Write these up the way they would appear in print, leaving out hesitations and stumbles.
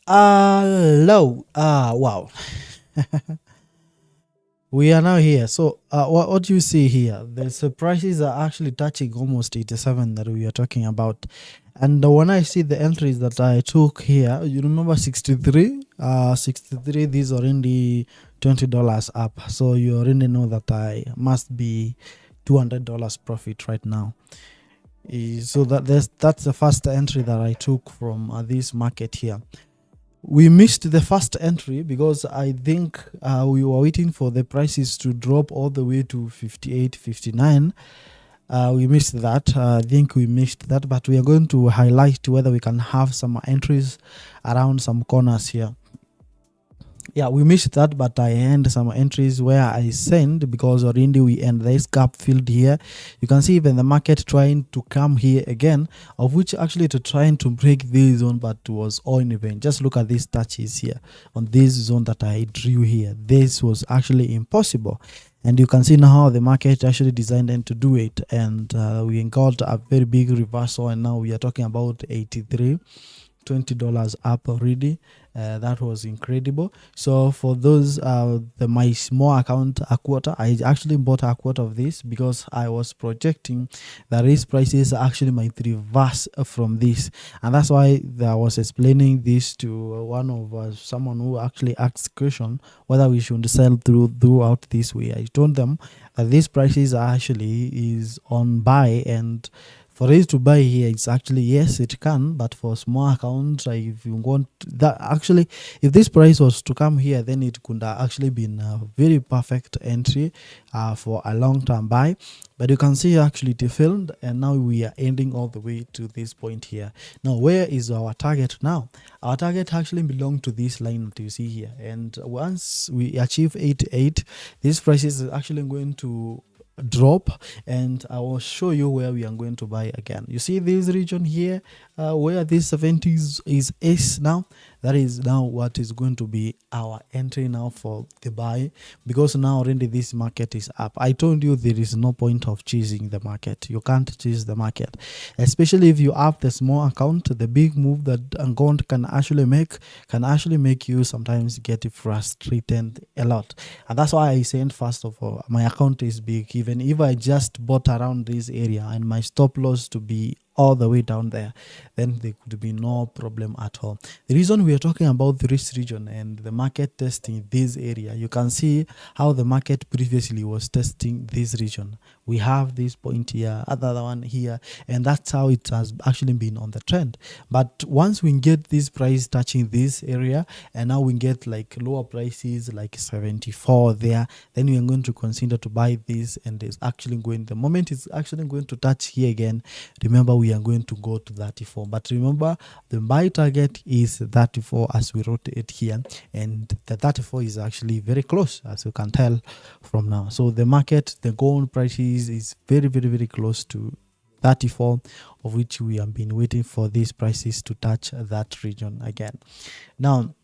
Low. Wow. We are now here. So, what you see here, the prices are actually touching almost 87 that we are talking about. And when I see the entries that I took here, you remember 63? 63, these are already $20 up. So, you already know that I must be $200 profit right now. So that's the first entry that I took from this market here. We missed the first entry because I think we were waiting for the prices to drop all the way to 58, 59. We missed that. I think we missed that, but we are going to highlight whether we can have some entries around some corners here. Yeah, we missed that, but I end some entries where I send because already we end this gap filled here. You can see even the market trying to come here again, of which actually to trying to break this zone, but it was all in vain. Just look at these touches here on this zone that I drew here. This was actually impossible. And you can see now how the market actually designed and to do it. And we got a very big reversal, and now we are talking about 83. $20 up already. That was incredible. So for those my small account, a quarter, I actually bought a quarter of this because I was projecting that these prices actually might reverse from this, and that's why I was explaining this to one of someone who actually asked question whether we should sell throughout this way. I told them that these prices are actually is on buy, and for us to buy here, it's actually yes, it can, but for small accounts, if you want that, actually, if this price was to come here, then it could actually been a very perfect entry for a long-term buy. But you can see actually it failed, and now we are ending all the way to this point here. Now, where is our target now? Our target actually belongs to this line that you see here, and once we achieve 88, this price is actually going to drop, and I will show you where we are going to buy again. You see this region here where this 70s is S now. That is now what is going to be our entry now for the buy, because now already this market is up. I told you there is no point of chasing the market. You can't chase the market, especially if you have the small account. The big move that account can actually make you sometimes get frustrated a lot. And that's why I said, first of all, my account is big. Even if I just bought around this area and my stop loss to be all the way down there, then there could be no problem at all. The reason we are talking about this region and the market testing this area, you can see how the market previously was testing this region. We have this point here, other one here, and that's how it has actually been on the trend. But once we get this price touching this area, and now we get like lower prices like 74 there, then we are going to consider to buy this, and it's actually going, the moment it's actually going to touch here again, remember we are going to go to 34. But remember, the buy target is 34 as we wrote it here, and the 34 is actually very close, as you can tell from now. So the market, the gold prices is very, very, very close to 34, of which we have been waiting for these prices to touch that region again. Now,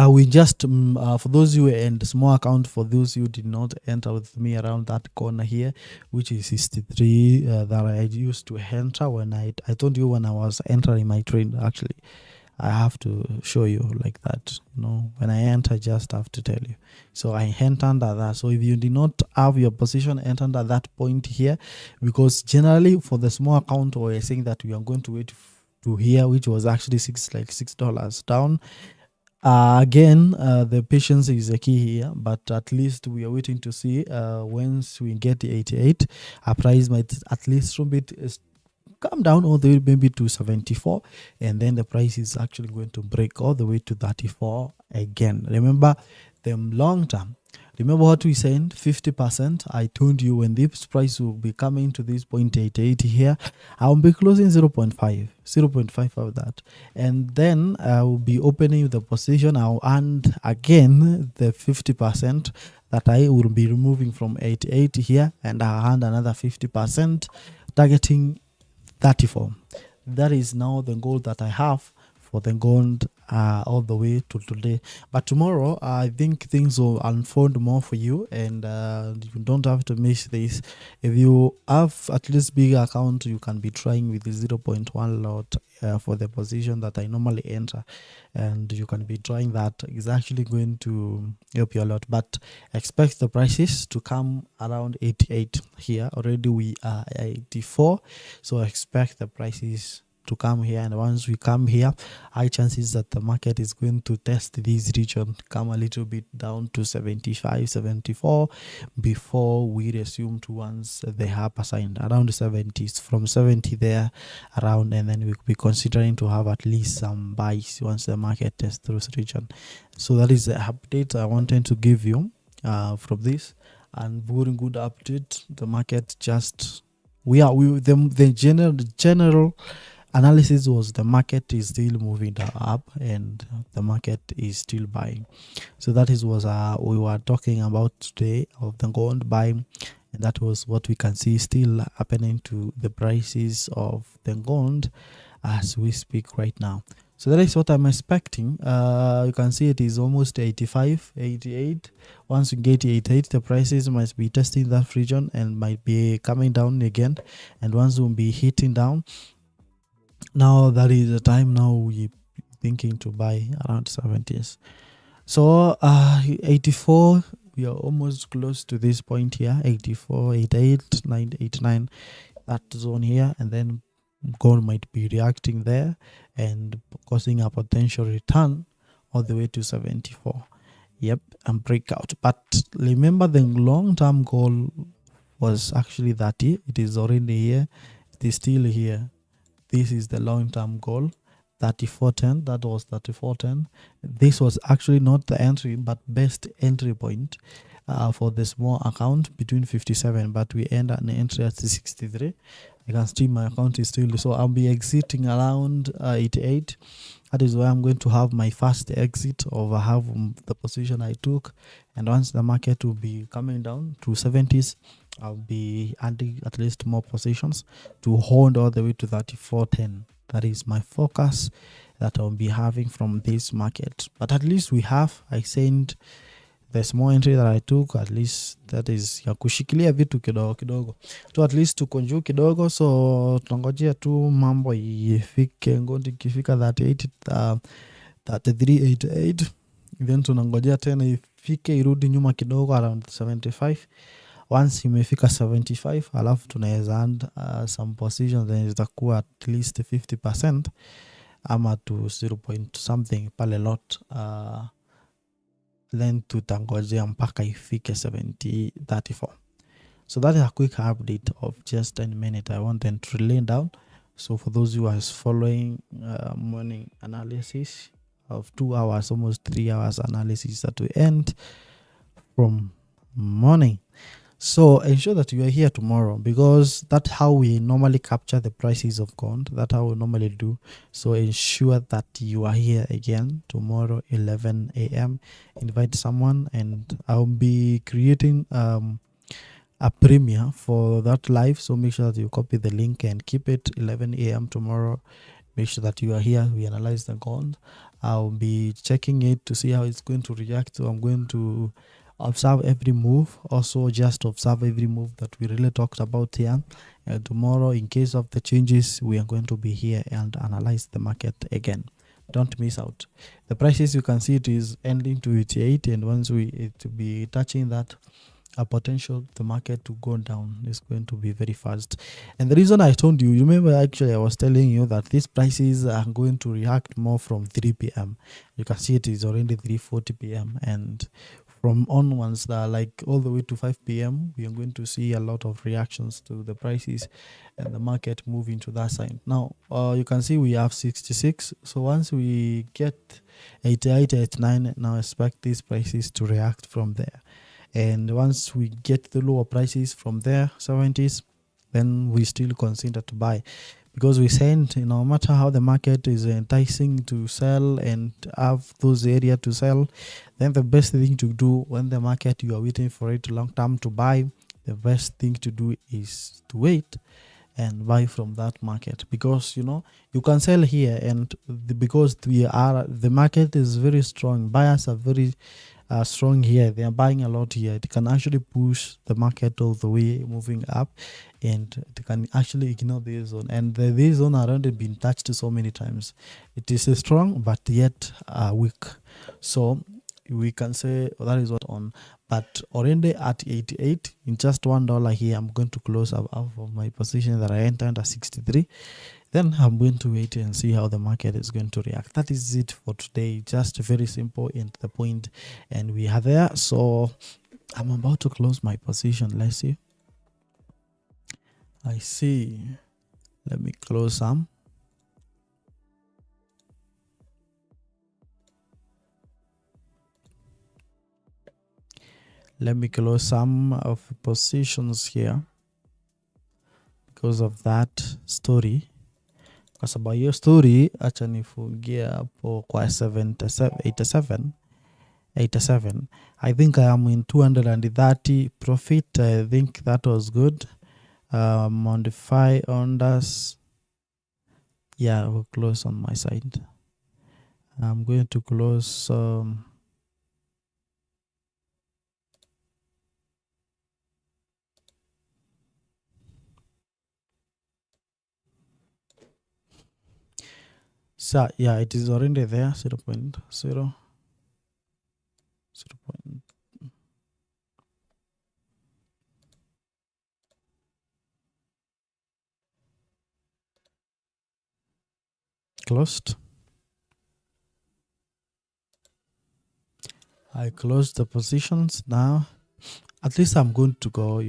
we just for those who and small account, for those who did not enter with me around that corner here, which is 63, that I used to enter when I told you when I was entering my trade. Actually, I have to show you like that. When I enter, just have to tell you. So I entered at that. So if you did not have your position entered at that point here, because generally for the small account, we are saying that we are going to wait to here, which was actually $6 down. Again, the patience is a key here, but at least we are waiting to see once we get the 88, our price might at least a bit come down all the way maybe to 74, and then the price is actually going to break all the way to 34 again. Remember the long term. Remember what we said, 50%. I told you when this price will be coming to this 0.88 here, I will be closing 0.5 of that. And then I will be opening the position. I'll earn again the 50% that I will be removing from 88 here, and I'll earn another 50%, targeting 34. That is now the goal that I have for the gold all the way to today. But tomorrow, I think things will unfold more for you, and you don't have to miss this. If you have at least big account, you can be trying with the 0.1 lot for the position that I normally enter, and you can be trying that. It's actually going to help you a lot. But expect the prices to come around 88 here. Already we are 84, so expect the prices to come here, and once we come here, high chances that the market is going to test this region, come a little bit down to 75, 74 before we resume towards the upper side around 70s, from 70 there around, and then we'll be considering to have at least some buys once the market tests through this region. So that is the update I wanted to give you from this, and very good update. The market just the general analysis was the market is still moving up and the market is still buying. So that is what we were talking about today, of the gold buying, and that was what we can see still happening to the prices of the gold as we speak right now. So that is what I'm expecting. You can see it is almost 85, 88. Once you get 88, the prices might be testing that region and might be coming down again, and once we'll be hitting down, now that is the time. Now we thinking to buy around 70s. So 84, we are almost close to this point here. 84, 88, 90, 89, that zone here, and then gold might be reacting there and causing a potential return all the way to 74. Yep, and breakout. But remember, the long-term goal was actually 30. It is already here. It is still here. This is the long-term goal, 34.10. That was 34.10. This was actually not the entry, but best entry point for the small account between 57. But we end an entry at 63. I can see my account is still, so I'll be exiting around 88. That is where I'm going to have my first exit of half the position I took. And once the market will be coming down to 70s, I'll be adding at least more positions to hold all the way to 34.10. That is my focus that I'll be having from this market. But at least I sent the small entry that I took, at least that is ya kushikilia vitu kidogo kidogo to at least tukonjuu kidogo. So tunangojea tu mambo ifike, ngondi ikifika 38 33.88, then tunangojea tena ifike irudi nyuma kidogo around 75. Once imefika 75, alafu tunaweza add some positions, then itakuwa at least 50% ama to 0 point something pale lot, then tutangojea mpaka ifike 34. So that is a quick update of just 10 minutes. I want them to lay down. So for those who are following morning analysis of 2 hours, almost 3 hours analysis that we end from morning. So ensure that you are here tomorrow, because that's how we normally capture the prices of gold. That's how we normally do. So ensure that you are here again tomorrow, 11 a.m. Invite someone, and I'll be creating a premiere for that live. So make sure that you copy the link and keep it 11 a.m. tomorrow. Make sure that you are here. We analyze the gold. I'll be checking it to see how it's going to react. So I'm going to observe every move, also just observe every move that we really talked about here. And tomorrow, in case of the changes, we are going to be here and analyze the market again. Don't miss out. The prices, you can see it is ending to 88, and once it be touching that potential, the market to go down is going to be very fast. And the reason I told you remember, actually I was telling you that these prices are going to react more from 3 p.m. You can see it is already 3:40 p.m. and from onwards, like all the way to 5 p.m., we are going to see a lot of reactions to the prices and the market moving to that side. Now, you can see we have 66. So once we get 88, 89, now expect these prices to react from there. And once we get the lower prices from there, 70s, then we still consider to buy. Because we said, no matter how the market is enticing to sell and have those areas to sell, then the best thing to do when the market, you are waiting for it long term to buy, the best thing to do is to wait and buy from that market, because you can sell here, and because the market is very strong, buyers are very strong here, they are buying a lot here, it can actually push the market all the way moving up, and it can actually ignore this zone, and this zone already been touched so many times. It is strong but yet weak, so we can say that is what on. But already at 88, in just $1 here, I'm going to close up of my position that I entered at 63. Then I'm going to wait and see how the market is going to react. That is it for today. Just very simple and to the point, and we are there. So I'm about to close my position. Let's see. I see. Let me close some. Let me close some of positions here because of that story. Kwa sababu hiyo story, acha nifungie hapo kwa 87. I think I am in 230 profit. I think that was good. Modify orders. Yeah, we'll close on my side. I'm going to close so yeah, it is already there. 0.0. Closed. I closed the positions. Now at least I'm going to go,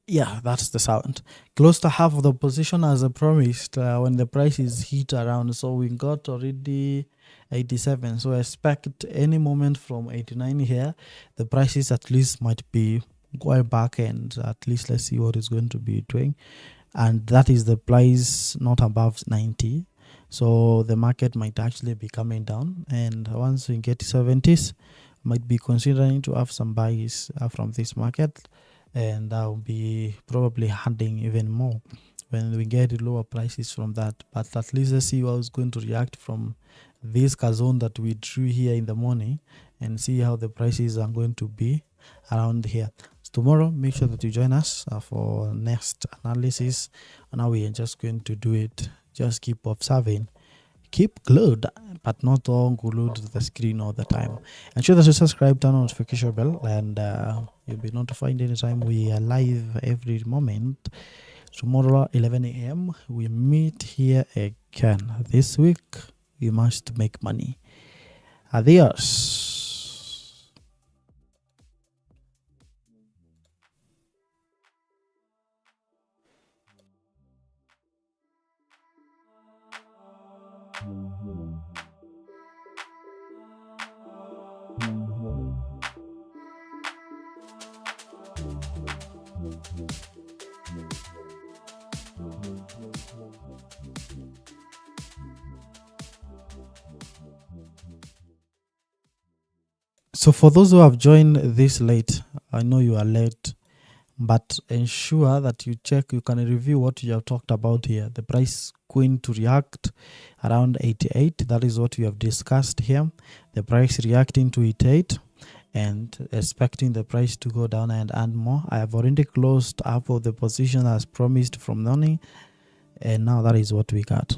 yeah, that's the sound. Close to half of the position as I promised when the price is hit around. So we got already 87. So I expect any moment from 89 here, the prices at least might be going back, and at least let's see what it's going to be doing. And that is the price not above 90. So the market might actually be coming down, and once we get 70s, might be considering to have some buys from this market, and I'll be probably hunting even more when we get lower prices from that. But at least let's see how it's going to react from this zone that we drew here in the morning, and see how the prices are going to be around here. So tomorrow, make sure that you join us for next analysis, and now we are just going to do it. Just keep observing, keep glued, but not all glued to the screen all the time. Ensure that you subscribe, turn on notification bell, and you'll be notified anytime we are live every moment. Tomorrow 11 a.m. we meet here again. This week we must make money. Adios. So for those who have joined this late, I know you are late, but ensure that you can review what you have talked about here. The price going to react around 88. That is what we have discussed here. The price reacting to 88 and expecting the price to go down and earn more. I have already closed half of the position as promised from morning, and now that is what we got.